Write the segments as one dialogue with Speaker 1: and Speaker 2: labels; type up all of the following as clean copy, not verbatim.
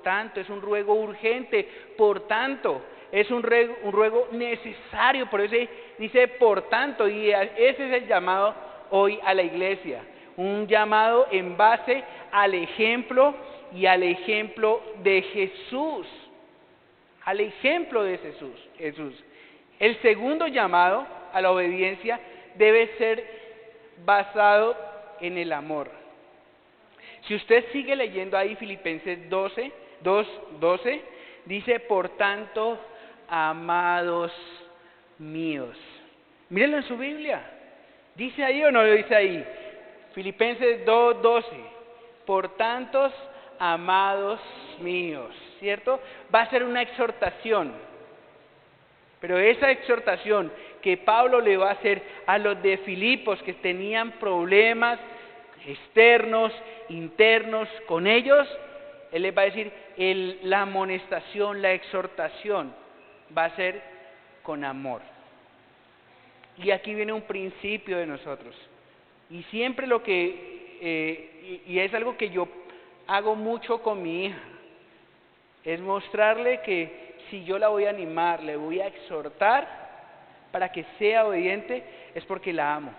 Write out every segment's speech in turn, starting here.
Speaker 1: tanto, es un ruego urgente, por tanto, es un ruego necesario, por eso dice por tanto, y ese es el llamado hoy a la iglesia, un llamado en base al ejemplo y al ejemplo de Jesús, al ejemplo de Jesús. El segundo llamado a la obediencia debe ser basado en el amor. Si usted sigue leyendo ahí Filipenses 2:12, dice, por tanto, amados míos. Mírenlo en su Biblia. ¿Dice ahí o no lo dice ahí? Filipenses 2:12. Por tantos amados míos, ¿cierto? Va a ser una exhortación. Pero esa exhortación que Pablo le va a hacer a los de Filipos que tenían problemas externos, internos con ellos, él les va a decir, la amonestación, la exhortación va a ser con amor. Y aquí viene un principio de nosotros. Y siempre lo que, y es algo que yo hago mucho con mi hija, es mostrarle que si yo la voy a animar, le voy a exhortar para que sea obediente, es porque la amo.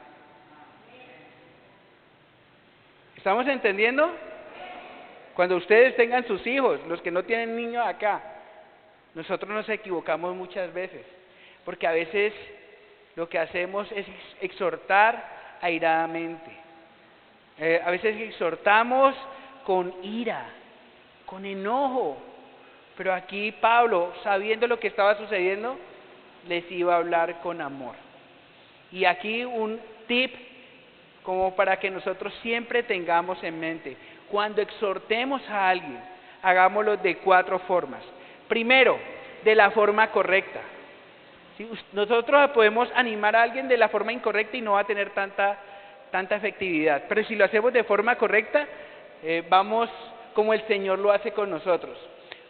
Speaker 1: ¿Estamos entendiendo? Cuando ustedes tengan sus hijos, los que no tienen niños acá, nosotros nos equivocamos muchas veces, porque a veces lo que hacemos es exhortar airadamente. A veces exhortamos con ira, con enojo, pero aquí Pablo, sabiendo lo que estaba sucediendo, les iba a hablar con amor. Y aquí un tip como para que nosotros siempre tengamos en mente, cuando exhortemos a alguien, hagámoslo de 4 formas. Primero, de la forma correcta. ¿Sí? Nosotros podemos animar a alguien de la forma incorrecta y no va a tener tanta efectividad, pero si lo hacemos de forma correcta, vamos como el Señor lo hace con nosotros.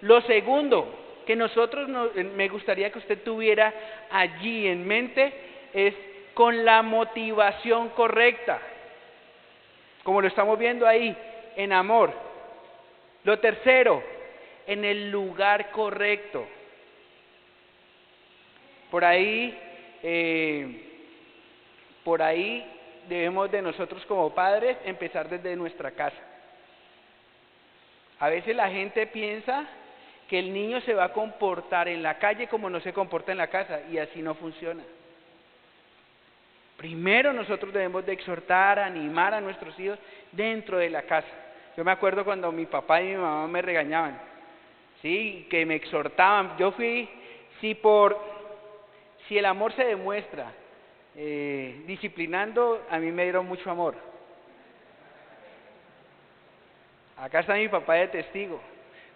Speaker 1: Lo segundo, que me gustaría que usted tuviera allí en mente, es con la motivación correcta, como lo estamos viendo ahí, en amor. Lo tercero, en el lugar correcto. Por ahí debemos de nosotros como padres empezar desde nuestra casa. A veces la gente piensa que el niño se va a comportar en la calle como no se comporta en la casa, y así no funciona. Primero nosotros debemos de exhortar, animar a nuestros hijos dentro de la casa. Yo me acuerdo cuando mi papá y mi mamá me regañaban, sí, que me exhortaban. Si el amor se demuestra disciplinando, a mí me dieron mucho amor. Acá está mi papá de testigo.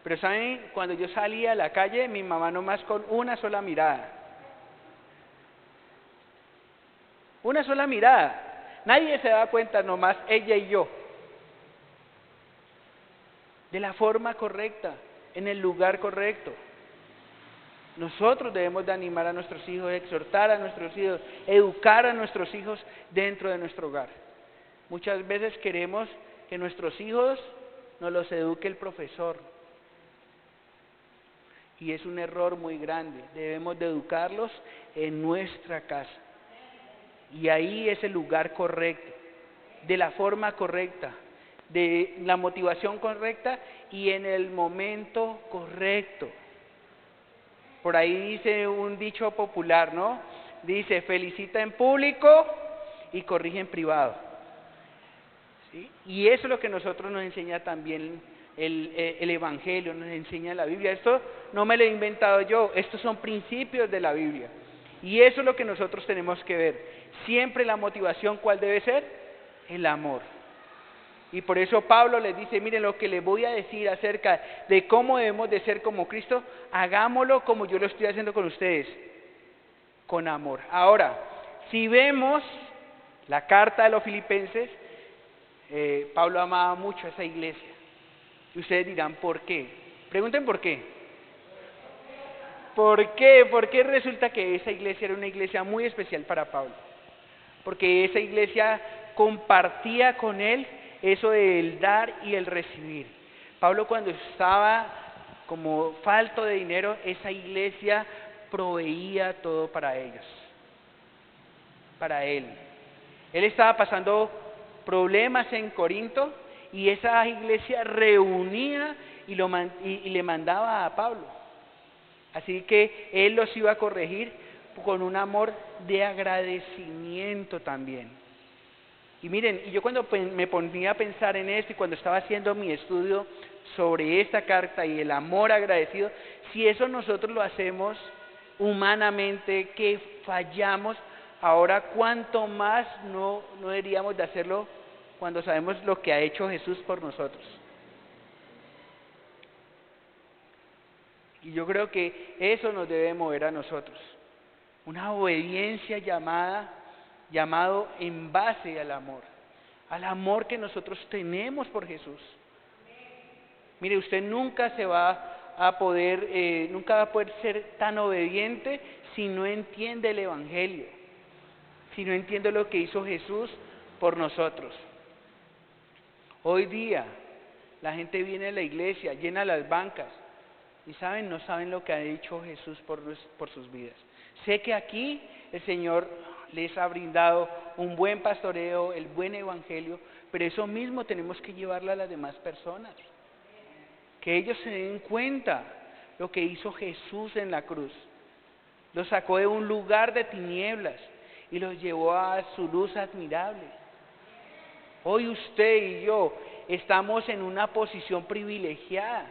Speaker 1: Pero saben, cuando yo salía a la calle, mi mamá nomás con una sola mirada. Una sola mirada. Nadie se da cuenta, nomás ella y yo. De la forma correcta, en el lugar correcto. Nosotros debemos de animar a nuestros hijos, exhortar a nuestros hijos, educar a nuestros hijos dentro de nuestro hogar. Muchas veces queremos que nuestros hijos nos los eduque el profesor. Y es un error muy grande. Debemos de educarlos en nuestra casa. Y ahí es el lugar correcto, de la forma correcta, de la motivación correcta y en el momento correcto. Por ahí dice un dicho popular, ¿no? Dice, felicita en público y corrige en privado. ¿Sí? Y eso es lo que nosotros nos enseña también el Evangelio, nos enseña la Biblia. Esto no me lo he inventado yo, estos son principios de la Biblia. Y eso es lo que nosotros tenemos que ver. Siempre la motivación, ¿cuál debe ser? El amor. Y por eso Pablo les dice, miren, lo que les voy a decir acerca de cómo debemos de ser como Cristo, hagámoslo como yo lo estoy haciendo con ustedes, con amor. Ahora, si vemos la carta de los Filipenses, Pablo amaba mucho a esa iglesia. Y ustedes dirán, ¿por qué? Pregunten por qué. ¿Por qué? ¿Por qué resulta que esa iglesia era una iglesia muy especial para Pablo? Porque esa iglesia compartía con él eso del dar y el recibir. Pablo, cuando estaba como falto de dinero, esa iglesia proveía todo para ellos, para él. Él estaba pasando problemas en Corinto y esa iglesia reunía y le mandaba a Pablo. Así que él los iba a corregir con un amor de agradecimiento también. Y miren, y yo cuando me ponía a pensar en esto y cuando estaba haciendo mi estudio sobre esta carta y el amor agradecido, si eso nosotros lo hacemos humanamente, que fallamos, ahora cuánto más no deberíamos de hacerlo cuando sabemos lo que ha hecho Jesús por nosotros. Y yo creo que eso nos debe mover a nosotros. Una obediencia llamado en base al amor que nosotros tenemos por Jesús. Mire, usted nunca va a poder ser tan obediente si no entiende el Evangelio, si no entiende lo que hizo Jesús por nosotros. Hoy día la gente viene a la iglesia, llena las bancas y no saben lo que ha hecho Jesús por sus vidas. Sé que aquí el Señor les ha brindado un buen pastoreo, el buen evangelio, pero eso mismo tenemos que llevarlo a las demás personas. Que ellos se den cuenta lo que hizo Jesús en la cruz. Los sacó de un lugar de tinieblas y los llevó a su luz admirable. Hoy usted y yo estamos en una posición privilegiada.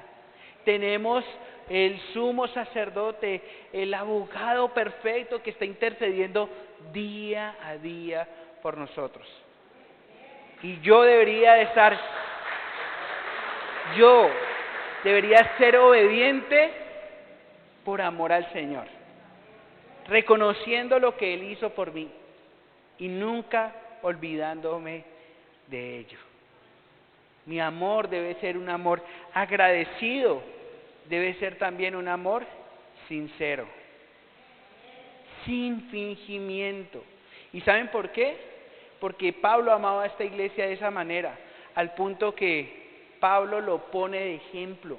Speaker 1: Tenemos el sumo sacerdote, el abogado perfecto que está intercediendo día a día por nosotros. Y yo debería ser obediente por amor al Señor, reconociendo lo que Él hizo por mí y nunca olvidándome de ello. Mi amor debe ser un amor agradecido, debe ser también un amor sincero, sin fingimiento. ¿Y saben por qué? Porque Pablo amaba a esta iglesia de esa manera, al punto que Pablo lo pone de ejemplo,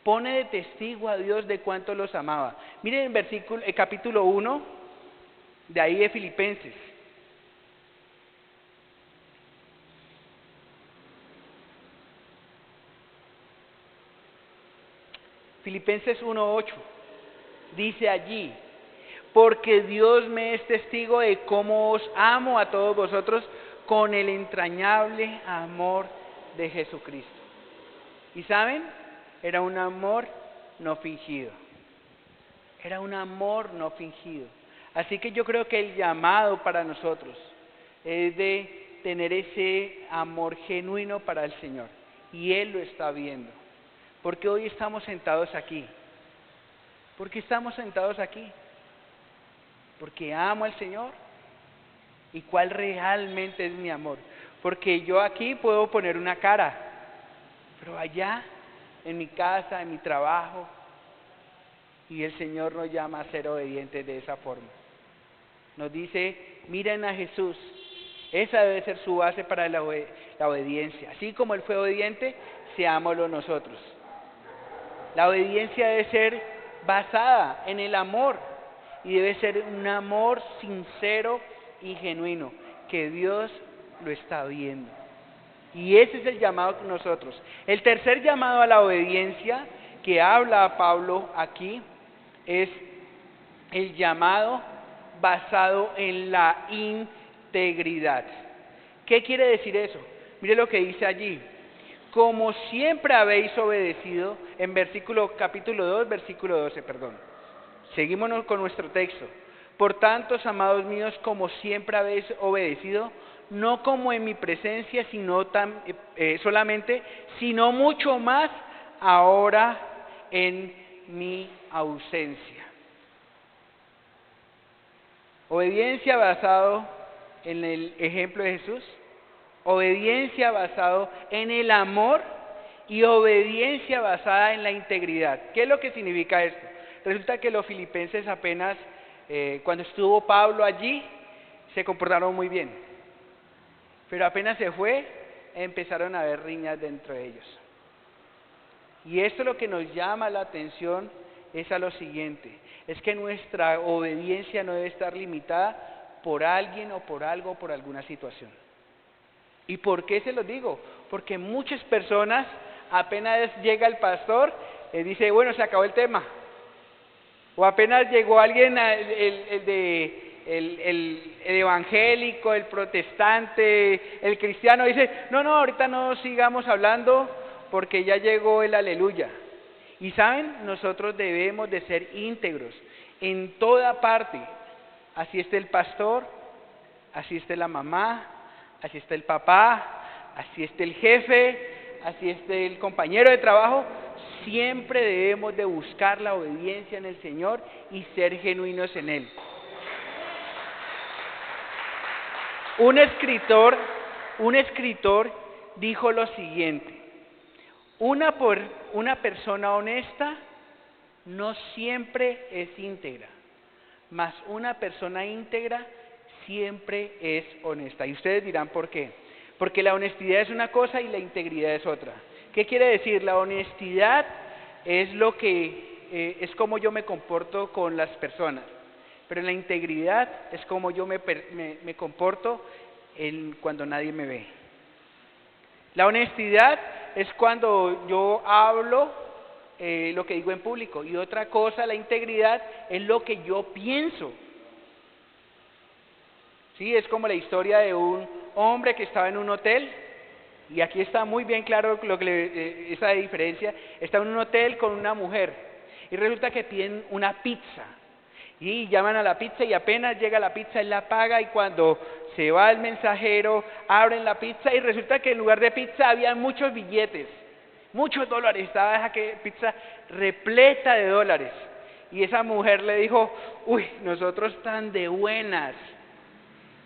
Speaker 1: pone de testigo a Dios de cuánto los amaba. Miren el capítulo 1, de ahí de Filipenses. Filipenses 1:8, dice allí: porque Dios me es testigo de cómo os amo a todos vosotros con el entrañable amor de Jesucristo. ¿Y saben? Era un amor no fingido. Era un amor no fingido. Así que yo creo que el llamado para nosotros es de tener ese amor genuino para el Señor. Y Él lo está viendo. Porque hoy estamos sentados aquí. ¿Por qué estamos sentados aquí? Porque amo al Señor. ¿Y cuál realmente es mi amor? Porque yo aquí puedo poner una cara, pero allá, en mi casa, en mi trabajo, y el Señor nos llama a ser obedientes de esa forma. Nos dice: miren a Jesús. Esa debe ser su base para la obediencia. Así como Él fue obediente, seámoslo nosotros. La obediencia debe ser basada en el amor y debe ser un amor sincero y genuino, que Dios lo está viendo. Y ese es el llamado de nosotros. El tercer llamado a la obediencia que habla Pablo aquí es el llamado basado en la integridad. ¿Qué quiere decir eso? Mire lo que dice allí: como siempre habéis obedecido, en capítulo 2, versículo 12, Seguímonos con nuestro texto. Por tanto, amados míos, como siempre habéis obedecido, no como en mi presencia, solamente, sino mucho más ahora en mi ausencia. Obediencia basado en el ejemplo de Jesús, obediencia basado en el amor y obediencia basada en la integridad. ¿Qué es lo que significa esto? Resulta que los filipenses apenas, cuando estuvo Pablo allí, se comportaron muy bien. Pero apenas se fue, empezaron a haber riñas dentro de ellos. Y esto lo que nos llama la atención es a lo siguiente, es que nuestra obediencia no debe estar limitada por alguien o por algo o por alguna situación. ¿Y por qué se lo digo? Porque muchas personas, apenas llega el pastor, dice, bueno, se acabó el tema. O apenas llegó alguien, el evangélico, el protestante, el cristiano, dice, no, ahorita no sigamos hablando porque ya llegó el aleluya. Y saben, nosotros debemos de ser íntegros en toda parte. Así esté el pastor, así esté la mamá, así esté el papá, así esté el jefe, así esté el compañero de trabajo. Siempre debemos de buscar la obediencia en el Señor y ser genuinos en Él. Un escritor dijo lo siguiente: una persona honesta no siempre es íntegra, mas una persona íntegra siempre es honesta. Y ustedes dirán ¿por qué? Porque la honestidad es una cosa y la integridad es otra. ¿Qué quiere decir? La honestidad es lo que es como yo me comporto con las personas, pero la integridad es como yo me comporto cuando nadie me ve. La honestidad es cuando yo hablo lo que digo en público, y otra cosa, la integridad, es lo que yo pienso. Sí, es como la historia de un hombre que estaba en un hotel, y aquí está muy bien claro esa diferencia. Está en un hotel con una mujer, y resulta que piden una pizza, y llaman a la pizza, y apenas llega la pizza, él la paga, y cuando se va el mensajero, abren la pizza, y resulta que en lugar de pizza había muchos billetes, muchos dólares, estaba esa pizza repleta de dólares, y esa mujer le dijo, uy, nosotros tan de buenas.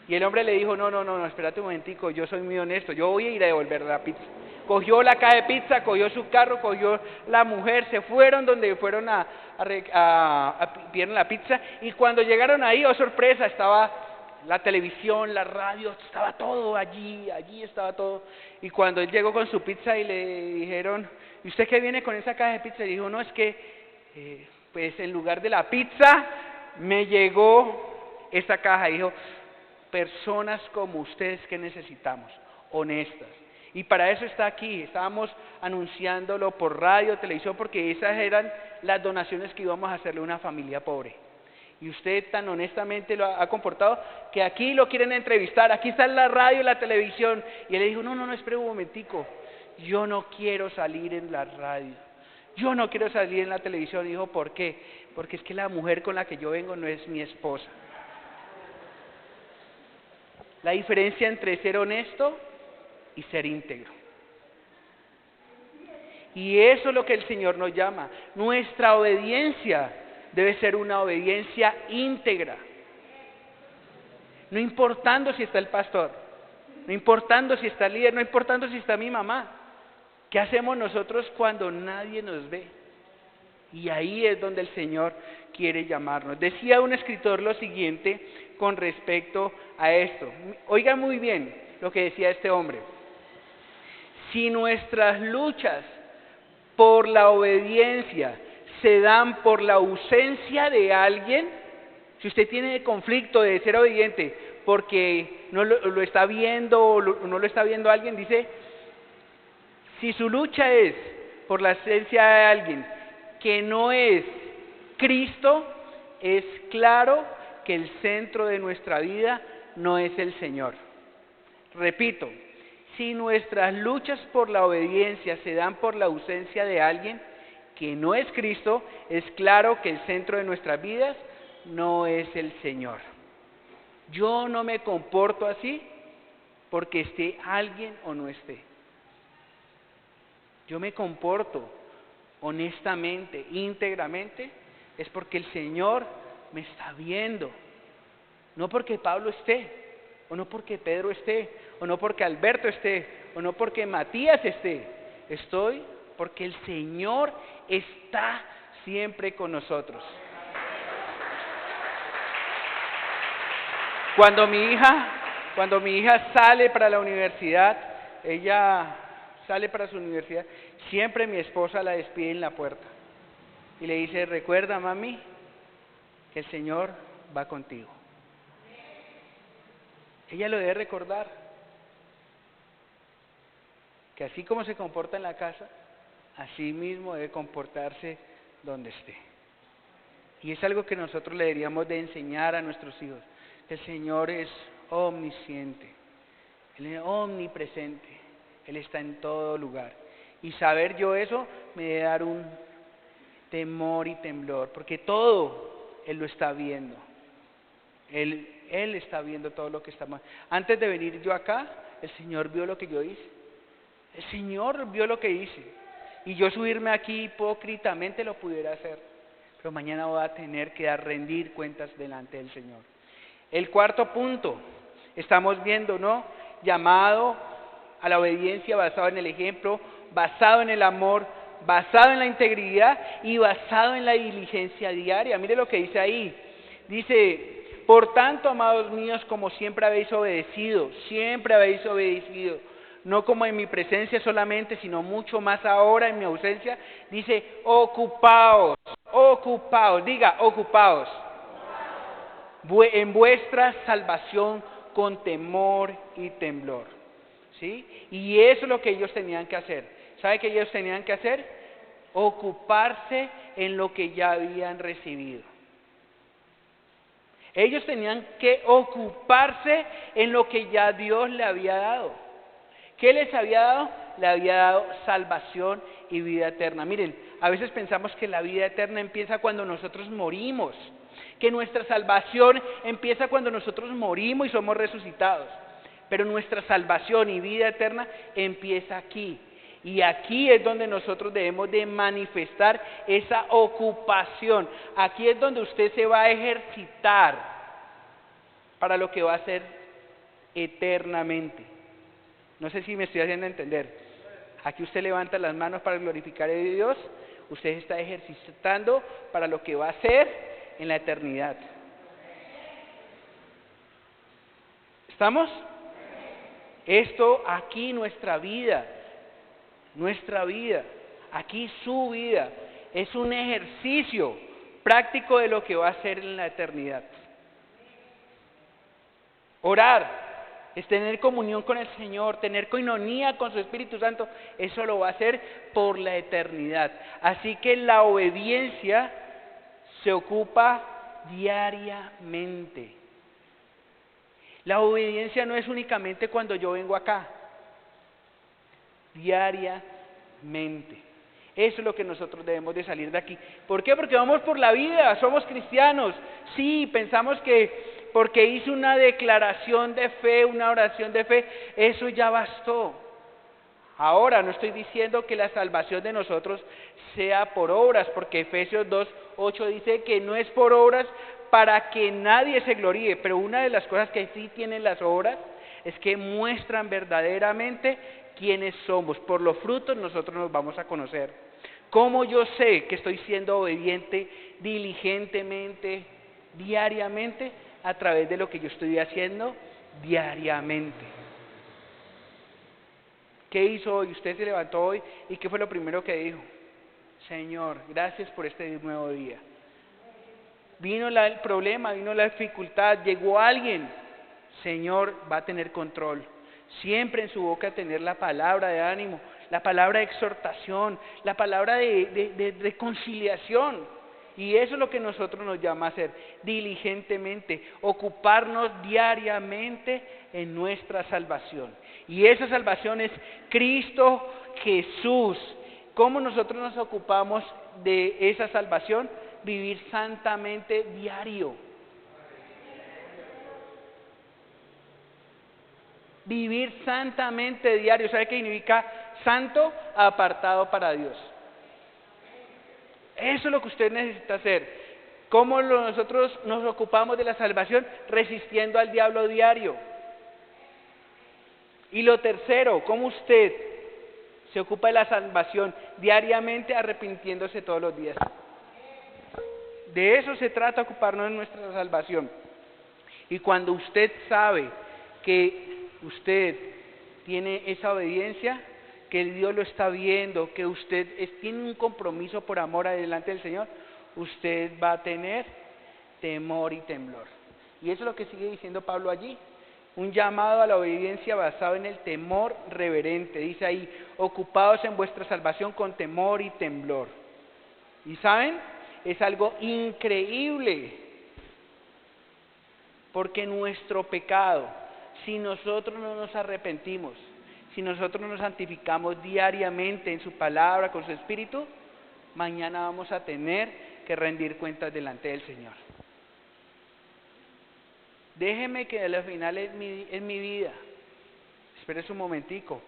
Speaker 1: Y el hombre le dijo, no, espérate un momentico, yo soy muy honesto, yo voy a ir a devolver la pizza. Cogió la caja de pizza, cogió su carro, cogió la mujer, se fueron donde fueron a pidieron la pizza, y cuando llegaron ahí, oh sorpresa, estaba la televisión, la radio, estaba todo allí estaba todo. Y cuando él llegó con su pizza y le dijeron, ¿y usted qué viene con esa caja de pizza? Y dijo, no, es que pues en lugar de la pizza me llegó esa caja. Y dijo, personas como ustedes que necesitamos, honestas. Y para eso está aquí, estábamos anunciándolo por radio, televisión, porque esas eran las donaciones que íbamos a hacerle a una familia pobre. Y usted tan honestamente lo ha comportado que aquí lo quieren entrevistar, aquí está la radio y la televisión. Y él le dijo, no, espere un momentico, yo no quiero salir en la radio, yo no quiero salir en la televisión. Y dijo, ¿por qué? Porque es que la mujer con la que yo vengo no es mi esposa. La diferencia entre ser honesto y ser íntegro. Y eso es lo que el Señor nos llama. Nuestra obediencia debe ser una obediencia íntegra. No importando si está el pastor, no importando si está el líder, no importando si está mi mamá. ¿Qué hacemos nosotros cuando nadie nos ve? Y ahí es donde el Señor quiere llamarnos. Decía un escritor lo siguiente con respecto a esto. Oiga muy bien lo que decía este hombre. Si nuestras luchas por la obediencia se dan por la ausencia de alguien, si usted tiene conflicto de ser obediente porque no lo está viendo o no lo está viendo alguien, dice, si su lucha es por la ausencia de alguien que no es Cristo, es claro que el centro de nuestra vida no es el Señor. Repito, si nuestras luchas por la obediencia se dan por la ausencia de alguien que no es Cristo, es claro que el centro de nuestras vidas no es el Señor. Yo no me comporto así porque esté alguien o no esté. Yo me comporto honestamente, íntegramente, es porque el Señor me está viendo. No porque Pablo esté, o no porque Pedro esté, o no porque Alberto esté, o no porque Matías esté. Estoy porque el Señor está siempre con nosotros. Cuando mi hija sale para la universidad, ella sale para su universidad, Siempre mi esposa la despide en la puerta y le dice, recuerda, mami, que el Señor va contigo. Ella lo debe recordar, que así como se comporta en la casa, así mismo debe comportarse donde esté. Y es algo que nosotros le deberíamos de enseñar a nuestros hijos, que el Señor es omnisciente, Él es omnipresente, Él está en todo lugar. Y saber yo eso me debe dar un temor y temblor, porque todo Él lo está viendo. Él está viendo todo lo que estamos. Antes de venir yo acá, el Señor vio lo que yo hice. El Señor vio lo que hice. Y yo subirme aquí hipócritamente lo pudiera hacer. Pero mañana voy a tener que rendir cuentas delante del Señor. El cuarto punto, estamos viendo, ¿no? Llamado a la obediencia basado en el ejemplo, basado en el amor, basado en la integridad y basado en la diligencia diaria. Mire lo que dice ahí. Dice, por tanto, amados míos, como siempre habéis obedecido, no como en mi presencia solamente, sino mucho más ahora en mi ausencia, dice, ocupaos, diga, ocupaos, en vuestra salvación con temor y temblor, ¿sí? Y eso es lo que ellos tenían que hacer. ¿Sabe qué ellos tenían que hacer? Ocuparse en lo que ya habían recibido. Ellos tenían que ocuparse en lo que ya Dios le había dado. ¿Qué les había dado? Le había dado salvación y vida eterna. Miren, a veces pensamos que la vida eterna empieza cuando nosotros morimos, que nuestra salvación empieza cuando nosotros morimos y somos resucitados. Pero nuestra salvación y vida eterna empieza aquí. Y aquí es donde nosotros debemos de manifestar esa ocupación. Aquí es donde usted se va a ejercitar para lo que va a ser eternamente. No sé si me estoy haciendo entender. Aquí usted levanta las manos para glorificar a Dios. Usted está ejercitando para lo que va a ser en la eternidad. ¿Estamos? Esto aquí nuestra vida, aquí su vida, es un ejercicio práctico de lo que va a ser en la eternidad. Orar es tener comunión con el Señor, tener coinonía con su Espíritu Santo, eso lo va a hacer por la eternidad. Así que la obediencia se ocupa diariamente. La obediencia no es únicamente cuando yo vengo acá, diariamente. Eso es lo que nosotros debemos de salir de aquí. ¿Por qué? Porque vamos por la vida, somos cristianos. Sí, pensamos que porque hice una declaración de fe, una oración de fe, eso ya bastó. Ahora, no estoy diciendo que la salvación de nosotros sea por obras, porque Efesios 2:8 dice que no es por obras para que nadie se gloríe, pero una de las cosas que sí tienen las obras es que muestran verdaderamente quiénes somos. Por los frutos nosotros nos vamos a conocer. ¿Cómo yo sé que estoy siendo obediente diligentemente, diariamente? A través de lo que yo estoy haciendo diariamente. ¿Qué hizo hoy? Usted se levantó hoy y ¿qué fue lo primero que dijo? Señor, gracias por este nuevo día. Vino el problema, vino la dificultad, llegó alguien. Señor, va a tener control. Siempre en su boca tener la palabra de ánimo, la palabra de exhortación, la palabra de reconciliación. Y eso es lo que nosotros nos llama a hacer diligentemente, ocuparnos diariamente en nuestra salvación. Y esa salvación es Cristo Jesús. ¿Cómo nosotros nos ocupamos de esa salvación? Vivir santamente diario. Vivir santamente diario. ¿Sabe qué significa santo? Apartado para Dios. Eso es lo que usted necesita hacer. ¿Cómo nosotros nos ocupamos de la salvación? Resistiendo al diablo diario. Y lo tercero, ¿cómo usted se ocupa de la salvación? Diariamente arrepintiéndose todos los días. De eso se trata, ocuparnos de nuestra salvación. Y cuando usted sabe que usted tiene esa obediencia, que Dios lo está viendo, que usted tiene un compromiso por amor delante del Señor, usted va a tener temor y temblor. Y eso es lo que sigue diciendo Pablo allí. Un llamado a la obediencia basado en el temor reverente. Dice ahí, ocupados en vuestra salvación con temor y temblor. ¿Y saben? Es algo increíble. Porque nuestro pecado, si nosotros no nos arrepentimos, si nosotros nos santificamos diariamente en su palabra, con su espíritu, mañana vamos a tener que rendir cuentas delante del Señor. Déjeme que al final es mi vida. Espérese un momentico.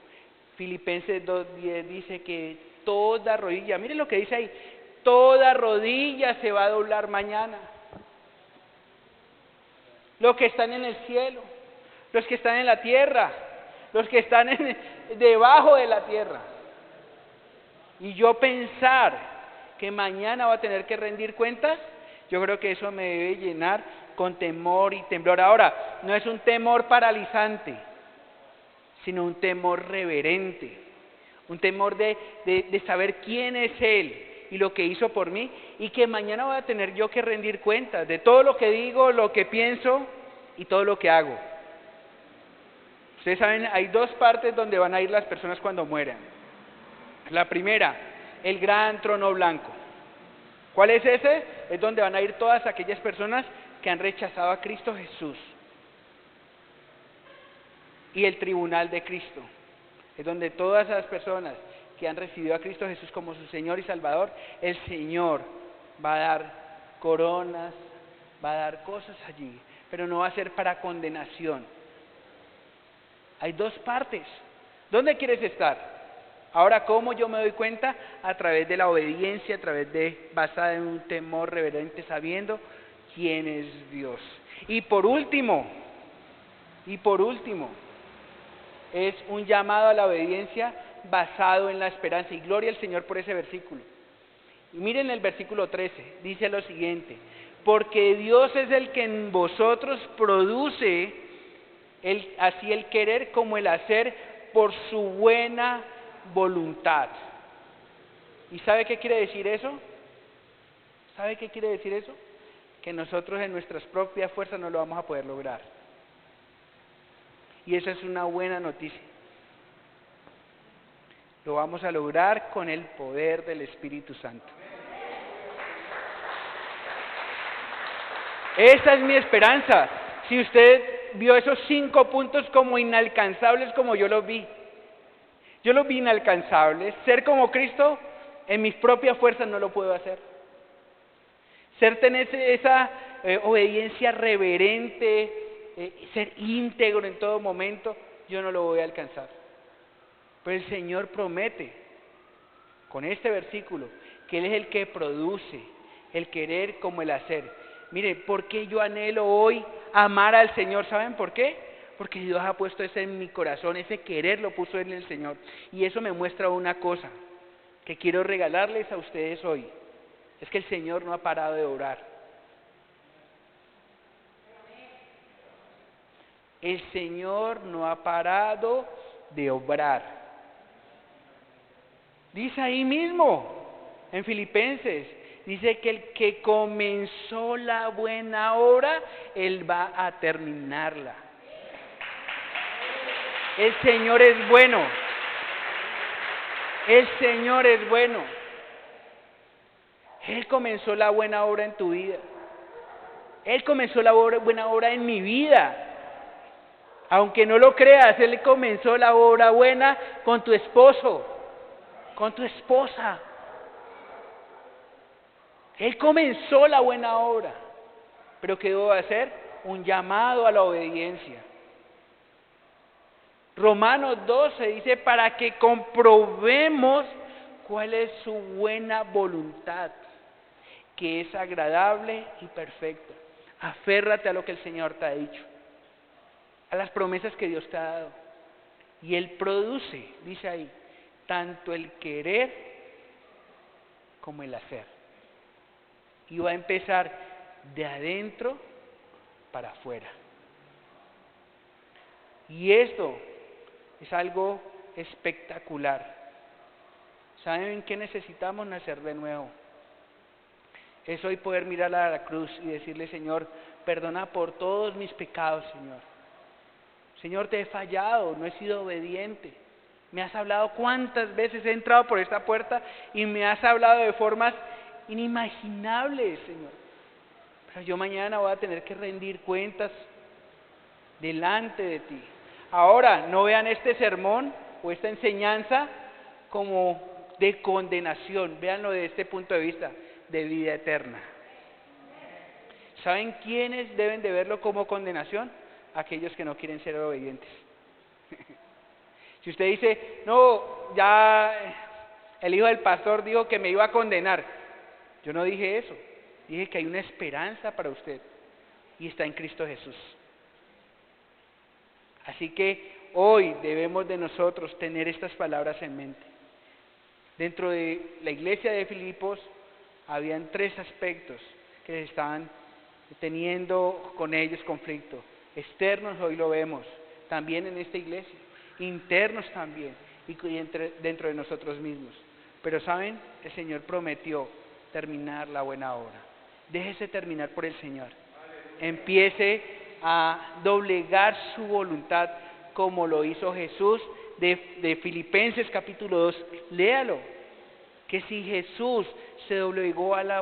Speaker 1: Filipenses 2:10 dice que toda rodilla, miren lo que dice ahí, toda rodilla se va a doblar mañana. Los que están en el cielo, los que están en la tierra, los que están debajo de la tierra. Y yo pensar que mañana va a tener que rendir cuentas, yo creo que eso me debe llenar con temor y temblor. Ahora, no es un temor paralizante, sino un temor reverente, un temor de saber quién es Él y lo que hizo por mí, y que mañana voy a tener yo que rendir cuentas de todo lo que digo, lo que pienso y todo lo que hago. Ustedes saben, hay dos partes donde van a ir las personas cuando mueran. La primera, el gran trono blanco. ¿Cuál es ese? Es donde van a ir todas aquellas personas que han rechazado a Cristo Jesús. Y el tribunal de Cristo. Es donde todas esas personas que han recibido a Cristo Jesús como su Señor y Salvador, el Señor va a dar coronas, va a dar cosas allí, pero no va a ser para condenación. Hay dos partes. ¿Dónde quieres estar? Ahora, ¿cómo yo me doy cuenta? A través de la obediencia, a través de basada en un temor reverente, sabiendo quién es Dios. Y por último, es un llamado a la obediencia basado en la esperanza. Y gloria al Señor por ese versículo. Y miren el versículo 13, dice lo siguiente: porque Dios es el que en vosotros produce así el querer como el hacer por su buena voluntad. ¿Y sabe qué quiere decir eso? ¿Sabe qué quiere decir eso? Que nosotros en nuestras propias fuerzas no lo vamos a poder lograr. Y esa es una buena noticia. Lo vamos a lograr con el poder del Espíritu Santo. Esa es mi esperanza. Si usted vio esos 5 puntos como inalcanzables, como yo los vi. Yo los vi inalcanzables. Ser como Cristo, en mis propias fuerzas no lo puedo hacer. Tener esa obediencia reverente, ser íntegro en todo momento, yo no lo voy a alcanzar. Pero el Señor promete, con este versículo, que Él es el que produce el querer como el hacer. Mire, ¿por qué yo anhelo hoy amar al Señor? ¿Saben por qué? Porque Dios ha puesto eso en mi corazón, ese querer lo puso en el Señor. Y eso me muestra una cosa que quiero regalarles a ustedes hoy. Es que el Señor no ha parado de obrar. El Señor no ha parado de obrar. Dice ahí mismo, en Filipenses, dice que el que comenzó la buena obra, Él va a terminarla. El Señor es bueno. El Señor es bueno. Él comenzó la buena obra en tu vida. Él comenzó la buena obra en mi vida. Aunque no lo creas, Él comenzó la obra buena con tu esposo, con tu esposa. Él comenzó la buena obra. Pero ¿qué debo hacer? Un llamado a la obediencia. Romanos 12 dice, para que comprobemos cuál es su buena voluntad, que es agradable y perfecta. Aférrate a lo que el Señor te ha dicho, a las promesas que Dios te ha dado. Y Él produce, dice ahí, tanto el querer como el hacer. Y va a empezar de adentro para afuera. Y esto es algo espectacular. ¿Saben en qué necesitamos nacer de nuevo? Es hoy poder mirar a la cruz y decirle, Señor, perdona por todos mis pecados, Señor. Señor, te he fallado, no he sido obediente. Me has hablado cuántas veces he entrado por esta puerta y me has hablado de formas inimaginables, Señor. Pero yo mañana voy a tener que rendir cuentas delante de ti. Ahora, no vean este sermón o esta enseñanza como de condenación, véanlo desde este punto de vista, de vida eterna. ¿Saben quiénes deben de verlo como condenación? Aquellos que no quieren ser obedientes. Si usted dice, no, ya el hijo del pastor dijo que me iba a condenar, yo no dije eso, dije que hay una esperanza para usted y está en Cristo Jesús. Así que hoy debemos de nosotros tener estas palabras en mente. Dentro de la iglesia de Filipos habían 3 aspectos que estaban teniendo con ellos conflicto. Externos, hoy lo vemos, también en esta iglesia. Internos también, y dentro de nosotros mismos. Pero ¿saben? El Señor prometió terminar la buena obra. Déjese terminar por el Señor. Empiece a doblegar su voluntad como lo hizo Jesús de Filipenses capítulo 2. Léalo, que si Jesús se doblegó a la voluntad